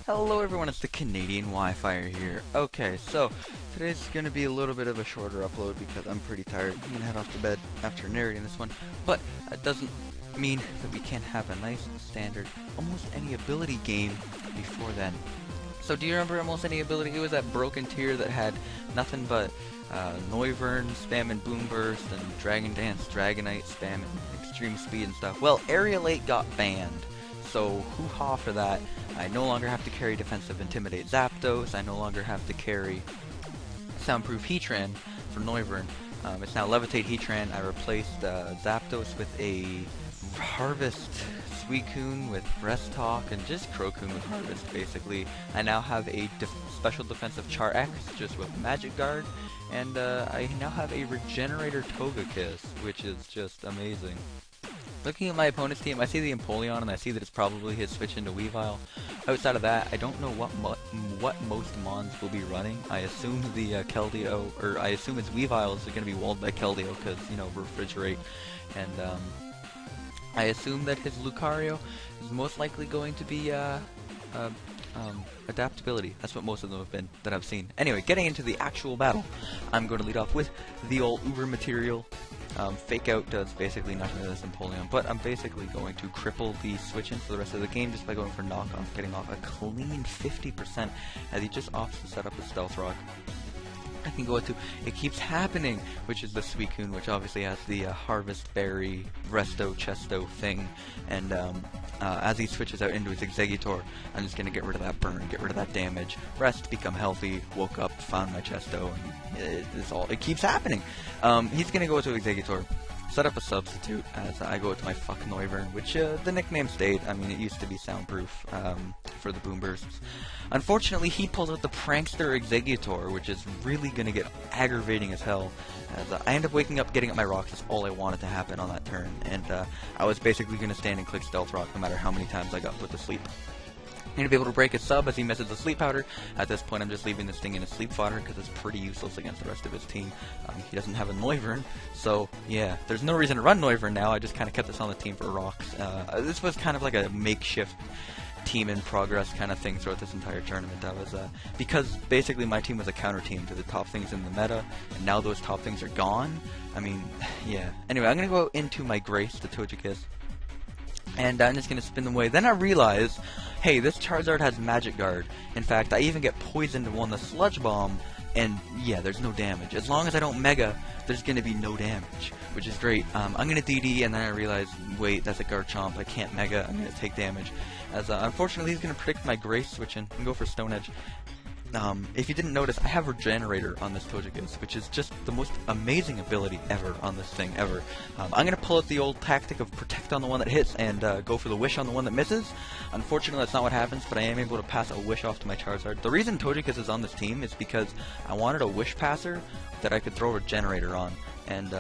Hello everyone, it's the TheCanadianWifier here. Okay, so today's going to be a little bit of a shorter upload because I'm pretty tired. I'm going to head off to bed after narrating this one, but that doesn't mean that we can't have a nice, standard, almost any ability game before then. So do you remember almost any ability? It was that broken tier that had nothing but Noivern spamming Boom Burst and Dragon Dance, Dragonite spamming Extreme Speed and stuff. Well, Aerilate got banned. So, hoo-ha for that. I no longer have to carry Defensive Intimidate Zapdos. I no longer have to carry Soundproof Heatran for Noivern. It's now Levitate Heatran. I replaced Zapdos with a Harvest Suicune with Rest Talk and just Crocoon with Harvest, basically. I now have a special defensive Char X just with Magic Guard. And I now have a Regenerator Togekiss, which is just amazing. Looking at my opponent's team, I see the Empoleon, and I see that it's probably his switch into Weavile. Outside of that, I don't know what most Mons will be running. I assume the Keldeo, or I assume its Weaviles are going to be walled by Keldeo, because, you know, refrigerate. And I assume that his Lucario is most likely going to be adaptability. That's what most of them have been that I've seen. Anyway, getting into the actual battle, I'm going to lead off with the old Uber material. Fake Out does basically nothing to this Empoleon, but I'm basically going to cripple the switch-in for the rest of the game just by going for knockoff, getting off a clean 50% as he just opts to set up a Stealth Rock. I can go into It Keeps Happening, which is the Suicune, which obviously has the Harvest Berry, Resto, Chesto thing, and as he switches out into his Exeggutor, I'm just going to get rid of that burn, get rid of that damage, rest, become healthy, woke up, found my Chesto, and it keeps happening. He's going to go to Exeggutor, set up a substitute as I go to my fuck Noivern, which the nickname stayed. I mean, it used to be soundproof for the Boom Bursts. Unfortunately, he pulls out the Prankster Exeggutor, which is really going to get aggravating as hell. As I end up waking up, getting up my rocks. That's all I wanted to happen on that turn, and I was basically going to stand and click Stealth Rock no matter how many times I got put to sleep. I'm going to be able to break his sub as he misses the Sleep Powder. At this point, I'm just leaving this thing in a Sleep Fodder because it's pretty useless against the rest of his team. He doesn't have a Noivern, so yeah, there's no reason to run Noivern now. I just kind of kept this on the team for rocks. This was kind of like a makeshift team in progress kind of thing throughout this entire tournament. I was because basically my team was a counter team to the top things in the meta, and now those top things are gone. I mean, yeah. Anyway, I'm going to go into my Grace, the Togekiss, and I'm just going to spin them away. Then I realize, hey, this Charizard has Magic Guard. In fact, I even get poisoned on the Sludge Bomb, and yeah, there's no damage. As long as I don't Mega, there's going to be no damage, which is great. I'm going to DD, and then I realize, wait, that's a Garchomp. I can't Mega. I'm going to take damage. As unfortunately, he's going to predict my Grace switch in and go for Stone Edge. If you didn't notice, I have Regenerator on this Togekiss, which is just the most amazing ability ever on this thing, ever. I'm going to pull out the old tactic of Protect on the one that hits and go for the Wish on the one that misses. Unfortunately, that's not what happens, but I am able to pass a Wish off to my Charizard. The reason Togekiss is on this team is because I wanted a Wish passer that I could throw Regenerator on, and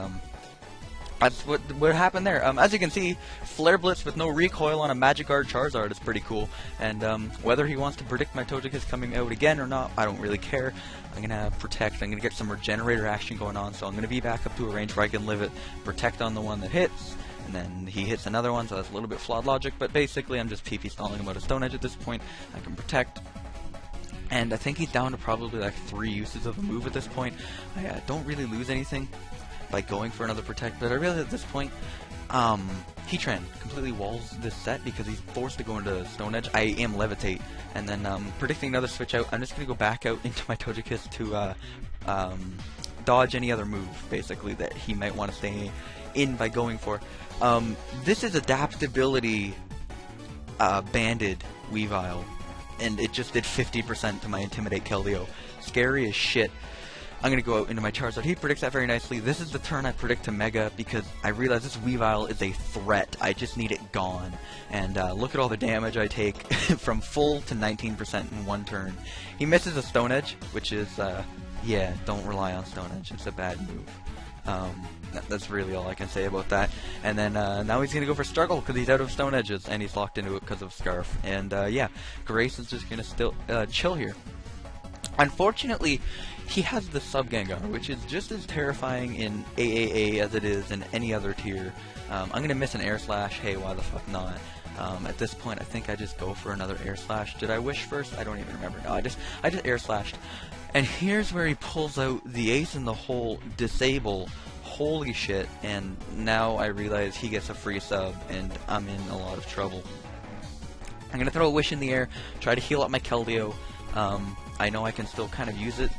that's what happened there. As you can see, Flare Blitz with no recoil on a Magic Guard Charizard is pretty cool. And whether he wants to predict my Togekiss coming out again or not, I don't really care. I'm going to Protect. I'm going to get some Regenerator action going on, so I'm going to be back up to a range where I can live it, Protect on the one that hits, and then he hits another one, so that's a little bit flawed logic, but basically I'm just PP stalling him out of Stone Edge at this point. I can Protect. And I think he's down to probably like 3 uses of the move at this point. I don't really lose anything by going for another Protect, but I realize at this point, Heatran completely walls this set because he's forced to go into Stone Edge. I am Levitate, and then predicting another switch out, I'm just going to go back out into my Togekiss to dodge any other move, basically, that he might want to stay in by going for. This is adaptability banded Weavile, and it just did 50% to my Intimidate Keldeo. Scary as shit. I'm going to go out into my Charizard. He predicts that very nicely. This is the turn I predict to Mega because I realize this Weavile is a threat. I just need it gone. And look at all the damage I take from full to 19% in one turn. He misses a Stone Edge, which is, yeah, don't rely on Stone Edge. It's a bad move. That's really all I can say about that. And then now he's going to go for Struggle because he's out of Stone Edges and he's locked into it because of Scarf. And yeah, Grace is just going to still chill here. Unfortunately, he has the Sub-Gengar, which is just as terrifying in AAA as it is in any other tier. I'm going to miss an Air Slash. Hey, why the fuck not? At this point, I think I just go for another air slash. Did I wish first? I don't even remember. No, I just air slashed. And here's where he pulls out the ace in the hole, disable. Holy shit! And now I realize he gets a free sub, and I'm in a lot of trouble. I'm gonna throw a wish in the air, try to heal up my Keldeo. I know I can still kind of use it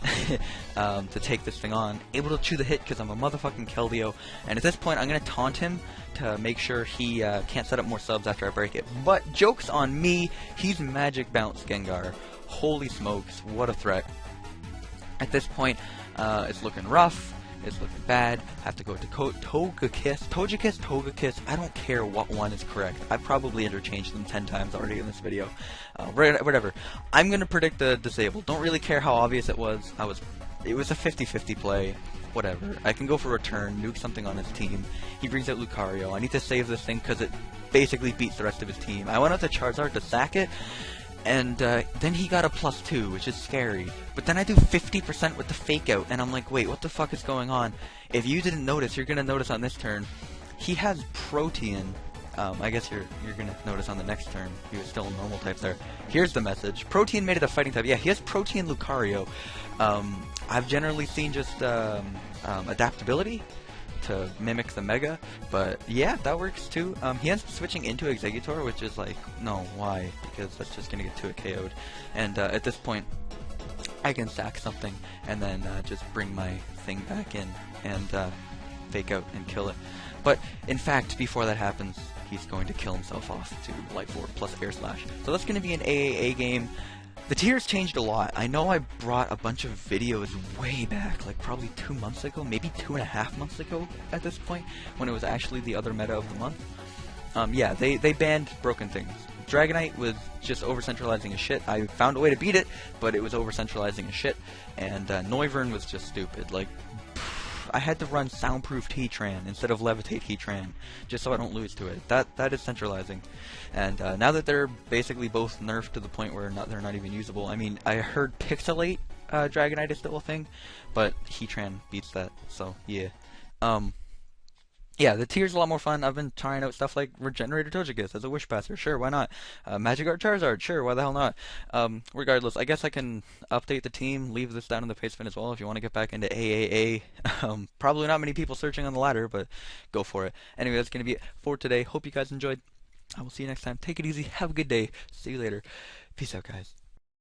to take this thing on. Able to chew the hit because I'm a motherfucking Keldeo. And at this point, I'm going to taunt him to make sure he can't set up more subs after I break it. But joke's on me, he's Magic Bounce Gengar. Holy smokes, what a threat. At this point, it's looking rough. It's looking bad. I have to go to Togekiss. I don't care what one is correct. I've probably interchanged them 10 times already in this video. Whatever. I'm going to predict the disable. Don't really care how obvious it was. It was a 50-50 play. Whatever. I can go for return, nuke something on his team. He brings out Lucario. I need to save this thing because it basically beats the rest of his team. I went out to Charizard to sack it. And then he got a +2, which is scary. But then I do 50% with the fake out, and I'm like, wait, what the fuck is going on? If you didn't notice, you're gonna notice on this turn. He has Protean. I guess you're gonna notice on the next turn. He was still a normal type there. Here's the message. Protean made it a fighting type. Yeah, he has Protean Lucario. I've generally seen just adaptability to mimic the Mega, but yeah, that works too. He ends up switching into Exeggutor, which is like, no, why? Because that's just gonna get 2-hit KO'd. And at this point, I can sack something and then just bring my thing back in and fake out and kill it. But in fact, before that happens, he's going to kill himself off to Light 4 plus Air Slash. So that's going to be an AAA game. The tiers changed a lot. I know I brought a bunch of videos way back, like probably 2 months ago, maybe 2.5 months ago at this point, when it was actually the other meta of the month. Yeah, they banned broken things. Dragonite was just over-centralizing as shit. I found a way to beat it, but it was over-centralizing as shit. And Noivern was just stupid. Like, I had to run soundproof Heatran instead of levitate Heatran, just so I don't lose to it. That is centralizing. And now that they're basically both nerfed to the point where they're not even usable, I mean, I heard Pixelate Dragonite is still a thing, but Heatran beats that, so yeah. Yeah, the tier's a lot more fun. I've been trying out stuff like Regenerator Togekiss as a Wish Passer. Sure, why not? Magikarp Charizard. Sure, why the hell not? Regardless, I guess I can update the team, leave this down in the Pastebin as well if you want to get back into AAA. Probably not many people searching on the ladder, but go for it. Anyway, that's going to be it for today. Hope you guys enjoyed. I will see you next time. Take it easy. Have a good day. See you later. Peace out, guys.